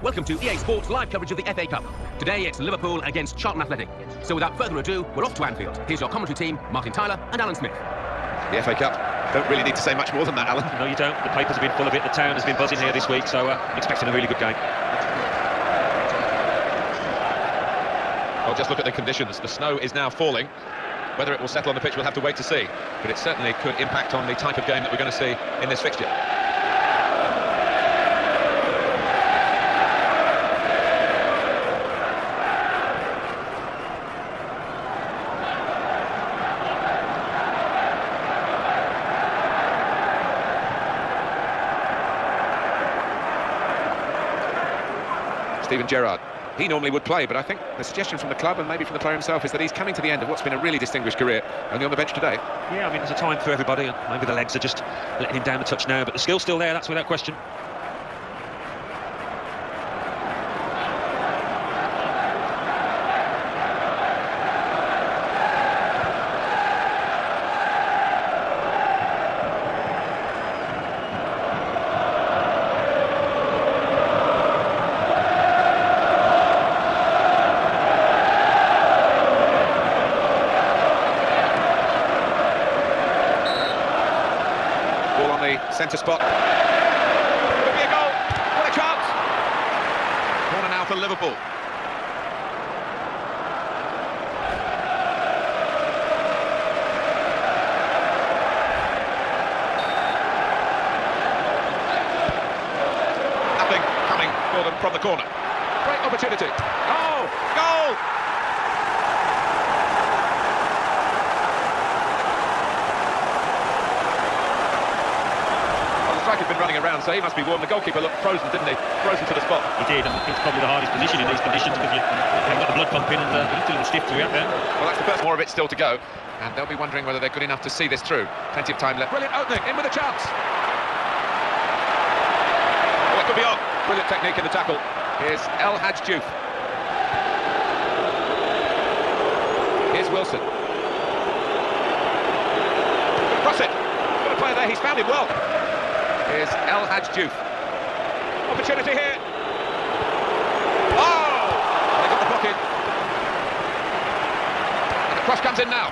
Welcome to EA Sports live coverage of the FA Cup. Today it's Liverpool against Charlton Athletic. So without further ado, we're off to Anfield. Here's your commentary team, Martin Tyler and Alan Smith. The FA Cup, don't really need to say much more than that, Alan. No, you don't. The papers have been full of it. The town has been buzzing here this week, so expecting a really good game. Well, just look at the conditions. The snow is now falling. Whether it will settle on the pitch, we'll have to wait to see. But it certainly could impact on the type of game that we're going to see in this fixture. Steven Gerrard. He normally would play, but I think the suggestion from the club and maybe from the player himself is that he's coming to the end of what's been a really distinguished career, only on the bench today. Yeah, I mean, there's a time for everybody, and maybe the legs are just letting him down a touch now, but the skill's still there, that's without question. Centre spot. Could be a goal. What a chance! Corner now for Liverpool. Nothing coming for them from the corner. Great opportunity. Oh, goal! He's been running around, so he must be warm. The goalkeeper looked frozen, didn't he? Frozen to the spot. He did, and it's probably the hardest position in these conditions because you've got the blood pumping and you looked a little stiff to react there. Well, that's the first, more of it still to go, and they'll be wondering whether they're good enough to see this through. Plenty of time left. Brilliant opening, in with a chance. Oh, it could be on. Brilliant technique in the tackle. Here's El Hadj Diouf. Here's Wilson. Cross it. Got a player there, he's found him well. Here's El Hadj Diouf. Opportunity here. Oh! They got the block in. And the cross comes in now.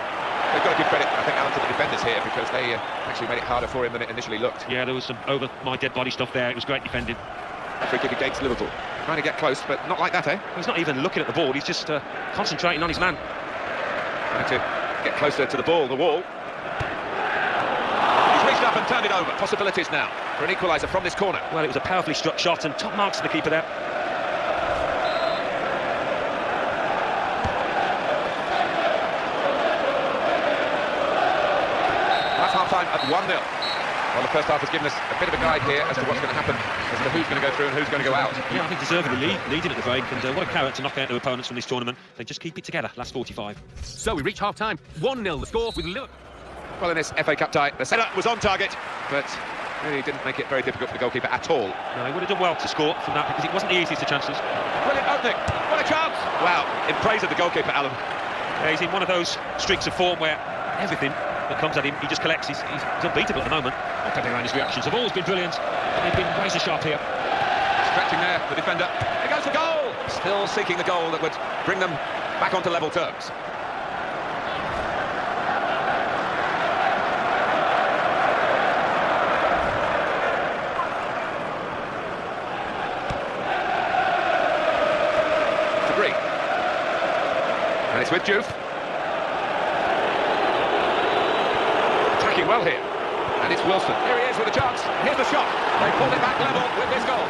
They've got to give credit, I think, Alan, to the defenders here because they actually made it harder for him than it initially looked. Yeah, there was some over my dead body stuff there. It was great defending. Free kick against Liverpool. Trying to get close, but not like that, eh? He's not even looking at the ball. He's just concentrating on his man. Trying to get closer to the ball, the wall. Up and turned it over. Possibilities now for an equaliser from this corner. Well, it was a powerfully struck shot and top marks to the keeper there. That's half-time at 1-0. Well, the first half has given us a bit of a guide here as to what's going to happen, as to who's going to go through and who's going to go out. Yeah, I think deservedly leading at the break, and what a carrot to knock out their opponents from this tournament. They just keep it together, last 45. So we reach half-time, 1-0 the score with Liverpool. Well, in this FA Cup tie, the setup was on target, but really didn't make it very difficult for the goalkeeper at all. No, he would have done well to score from that because it wasn't the easiest of chances. Brilliant opening, what a chance! Wow, in praise of the goalkeeper, Alan. Yeah, he's in one of those streaks of form where everything that comes at him, he just collects. He's unbeatable at the moment. Around his reactions have always been brilliant. They've been razor sharp here. Stretching there, the defender. Here goes the goal! Still seeking the goal that would bring them back onto level terms. And it's with Diouf. Attacking well here. And it's Wilson. Here he is with a chance. Here's the shot. They pulled it back level with this goal.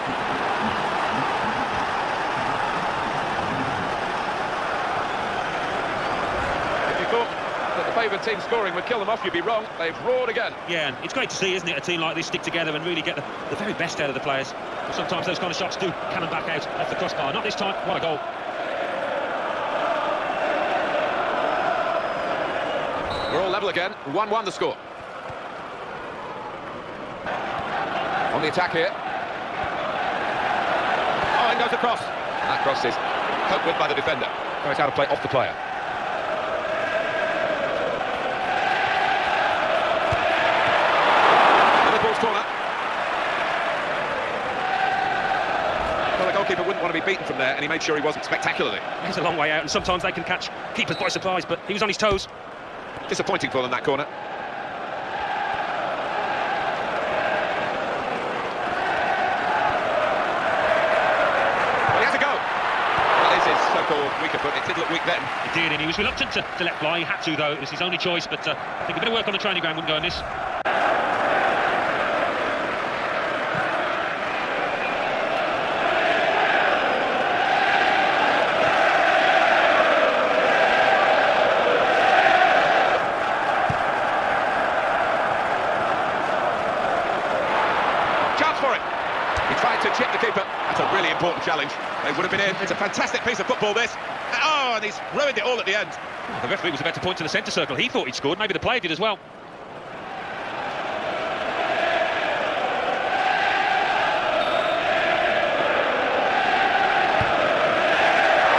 If you thought that the favoured team scoring would kill them off, you'd be wrong. They've roared again. Yeah, and it's great to see, isn't it, a team like this stick together and really get the very best out of the players. But sometimes those kind of shots do cannon back out off the crossbar. Not this time. What a goal. We're all level again, 1-1 the score. On the attack here. Oh, in goes the cross. That cross is coped with by the defender. Oh, it's out of play, off the player. Liverpool's corner. Well, the goalkeeper wouldn't want to be beaten from there, and he made sure he wasn't spectacularly. He's a long way out, and sometimes they can catch keepers by surprise, but he was on his toes. Disappointing for them, that corner. Well, he has a go. Well, this is so-called weaker foot. It did look weak then. He did, and he was reluctant to let fly. He had to, though. It was his only choice, but I think a bit of work on the training ground wouldn't go in this. To chip the keeper. That's a really important challenge. They would have been in. It's a fantastic piece of football, this. Oh, and he's ruined it all at the end. The referee was about to point to the centre circle. He thought he'd scored. Maybe the player did as well.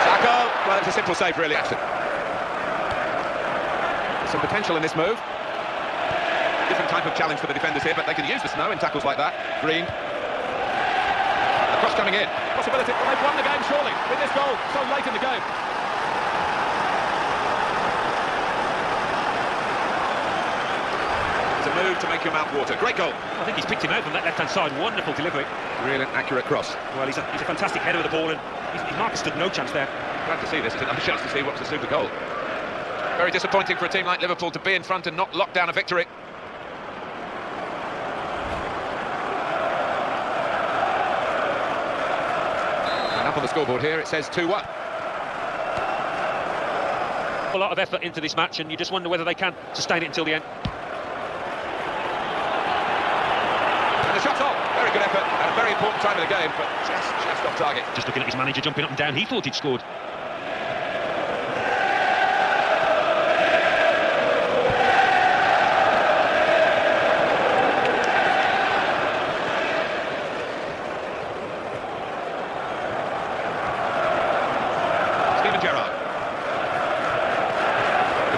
Sacco. Well, it's a simple save, really. Some potential in this move. Different type of challenge for the defenders here, but they can use the snow in tackles like that. Green. Cross coming in. Possibility. Well, they've won the game, surely, with this goal so late in the game. It's a move to make your mouth water. Great goal. I think he's picked him out from that left-hand side. Wonderful delivery. Really accurate cross. Well, he's a fantastic header of the ball, and his marker stood no chance there. Glad to see this. It's another chance to see what's a super goal. Very disappointing for a team like Liverpool to be in front and not lock down a victory. Up on the scoreboard here, it says 2-1. A lot of effort into this match, and you just wonder whether they can sustain it until the end. And the shot's off. Very good effort at a very important time of the game, but just off target. Just looking at his manager jumping up and down, he thought he'd scored.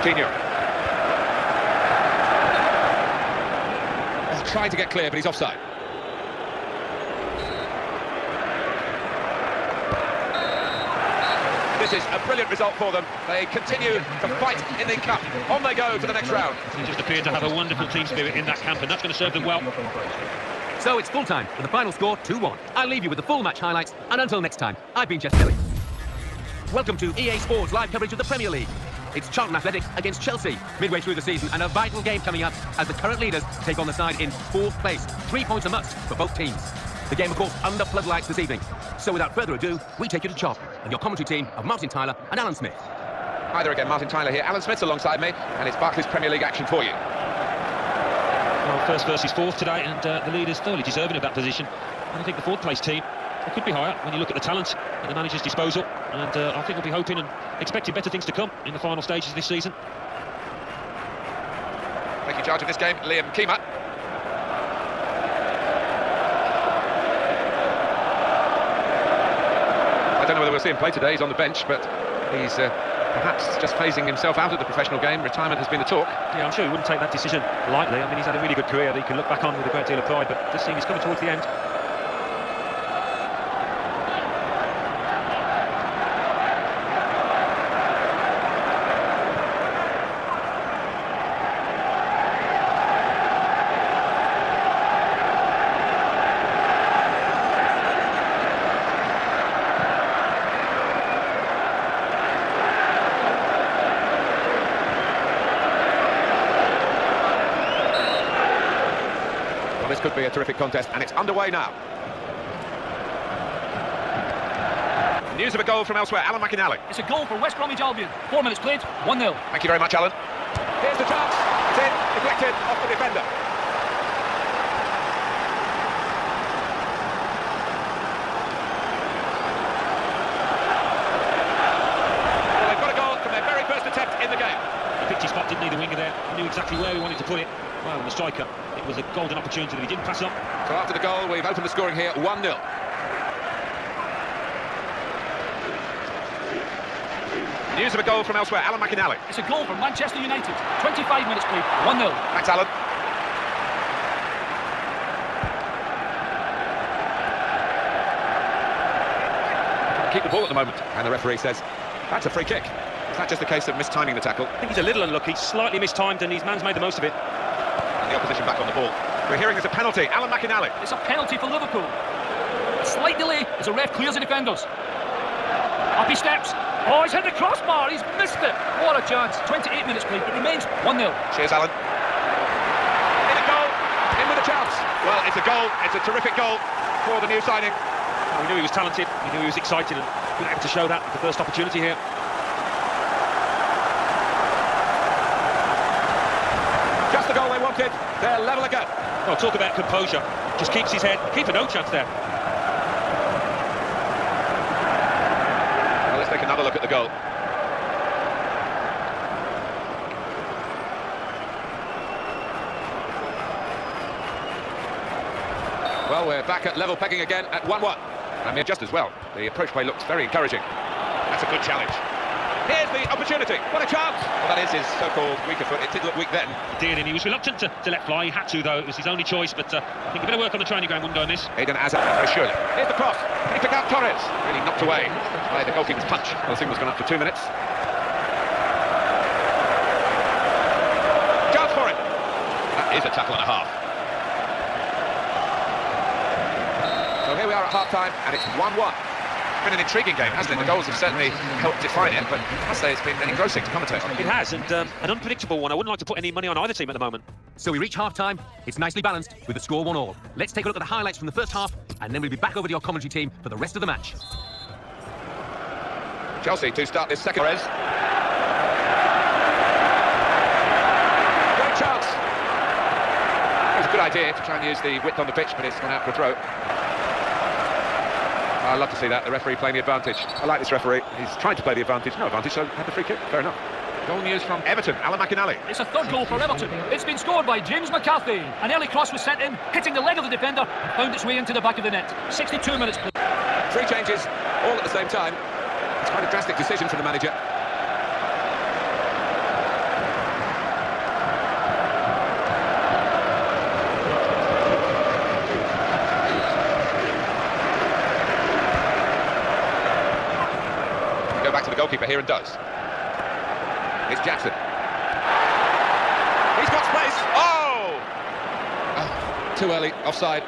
Coutinho. He's trying to get clear, but he's offside. This is a brilliant result for them. They continue to fight in the cup. On they go to the next round. They just appear to have a wonderful team spirit in that camp, and that's going to serve them well. So it's full time with the final score 2-1. I'll leave you with the full match highlights, and until next time, I've been Jeff Kelly. Welcome to EA Sports live coverage of the Premier League. It's Charlton Athletic against Chelsea, midway through the season, and a vital game coming up as the current leaders take on the side in 4th place. 3 points a must for both teams. The game, of course, under floodlights this evening. So without further ado, we take you to Charlton and your commentary team of Martin Tyler and Alan Smith. Hi there again, Martin Tyler here. Alan Smith's alongside me, and it's Barclays Premier League action for you. Well, first versus fourth today, and the leaders thoroughly deserving of that position. And I think the 4th place team, it could be higher when you look at the talent at the manager's disposal, and I think we'll be hoping and expecting better things to come in the final stages of this season. Taking charge of this game, Liam Keema. I don't know whether we'll see him play today. He's on the bench, but he's perhaps just phasing himself out of the professional game. Retirement has been the talk. Yeah, I'm sure he wouldn't take that decision lightly. I mean, he's had a really good career that he can look back on with a great deal of pride, but this team is coming towards the end. This could be a terrific contest, and it's underway now. News of a goal from elsewhere, Alan McInally. It's a goal for West Bromwich Albion. 4 minutes played, 1-0. Thank you very much, Alan. Here's the chance. It's in, deflected off the defender. Well, they've got a goal from their very first attempt in the game. He picked his spot, didn't he, the winger there? He knew exactly where he wanted to put it. Well, the striker, it was a golden opportunity that he didn't pass up. So after the goal, we've opened the scoring here, 1-0. News of a goal from elsewhere, Alan McInally. It's a goal for Manchester United. 25 minutes played, 1-0. Thanks, Alan. can't keep the ball at the moment. And the referee says, that's a free kick. Is that just a case of mistiming the tackle? I think he's a little unlucky, slightly mistimed, and his man's made the most of it. And the opposition back on the ball. We're hearing there's a penalty. Alan McInally. It's a penalty for Liverpool. A slight delay as the ref clears the defenders. Up he steps. Oh, he's hit the crossbar. He's missed it. What a chance. 28 minutes played. It remains 1-0. Cheers, Alan. In a goal. In with a chance. Well, it's a goal. It's a terrific goal for the new signing. We knew he was talented. We knew he was excited, and we were able to show that with the first opportunity here. Just the goal they wanted. They're level again. Oh, talk about composure. Just keeps his head. Keeper no chance there. Well, let's take another look at the goal. Well, we're back at level pegging again at 1-1. I mean, just as well. The approach play looks very encouraging. That's a good challenge. Here's the opportunity. What a chance! Well, that is his so-called weaker foot. It did look weak then. He did, and he was reluctant to let fly. He had to, though. It was his only choice, but I think a bit of work on the training ground wouldn't go amiss. Eden Hazard, very surely. Here's the cross. Can he pick out Torres? Really knocked away by the goalkeeper's punch. Well, the signal's gone up for 2 minutes. Chance for it. That is a tackle and a half. So here we are at half-time, and it's 1-1. It's been an intriguing game, hasn't it? The goals have certainly helped define it, but I must say it's been engrossing to commentate on. It has, and an unpredictable one. I wouldn't like to put any money on either team at the moment. So we reach half-time. It's nicely balanced with the score 1-1. Let's take a look at the highlights from the first half, and then we'll be back over to your commentary team for the rest of the match. Chelsea to start this second. Great chance. It was a good idea to try and use the width on the pitch, but it's gone out for a throw. I love to see that, the referee playing the advantage. I like this referee. He's trying to play the advantage. No advantage, so had the free kick. Fair enough. Goal news from Everton, Alan McInally. It's a third goal for Everton. It's been scored by James McCarthy. An early cross was sent in, hitting the leg of the defender, and found its way into the back of the net. 62 minutes played. 3 changes, all at the same time. It's quite a drastic decision for the manager. Back to the goalkeeper here and does. It's Jackson. He's got space. Oh! Too early, offside.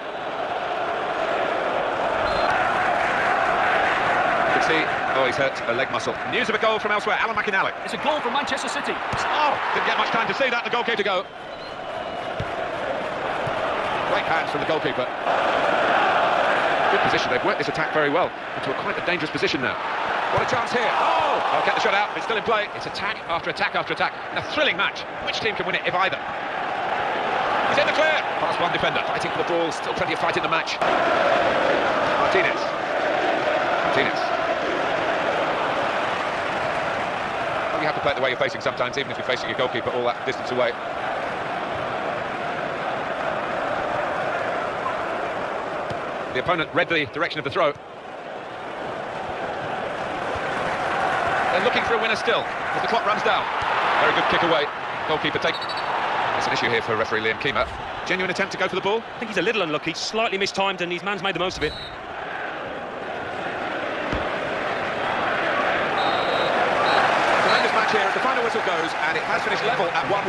You can see, oh, he's hurt a leg muscle. News of a goal from elsewhere, Alan McInally. It's a goal for Manchester City. Oh, didn't get much time to see that, the goalkeeper to go. Great hands from the goalkeeper. Good position, they've worked this attack very well into a quite a dangerous position now. What a chance here. Oh! I'll get the shot out. It's still in play. It's attack after attack after attack. And a thrilling match. Which team can win it, if either? He's in the clear. Past one defender. Fighting for the ball. Still plenty of fight in the match. Martinez. Well, you have to play it the way you're facing sometimes, even if you're facing your goalkeeper all that distance away. The opponent read the direction of the throw. They're looking for a winner still, as the clock runs down. Very good kick away. Goalkeeper take. It's an issue here for referee Liam Keemer. Genuine attempt to go for the ball. I think he's a little unlucky, slightly mistimed, and his man's made the most of it. Tremendous match here as the final whistle goes, and it has finished level at 1-1.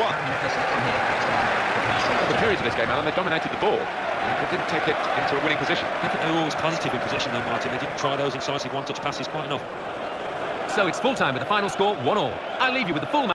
The periods of this game, Alan, they dominated the ball. They didn't take it into a winning position. I think they were always positive in possession, though, Martin. They didn't try those incisive one-touch passes quite enough. So it's full-time with the final score 1-1. I'll leave you with the full match.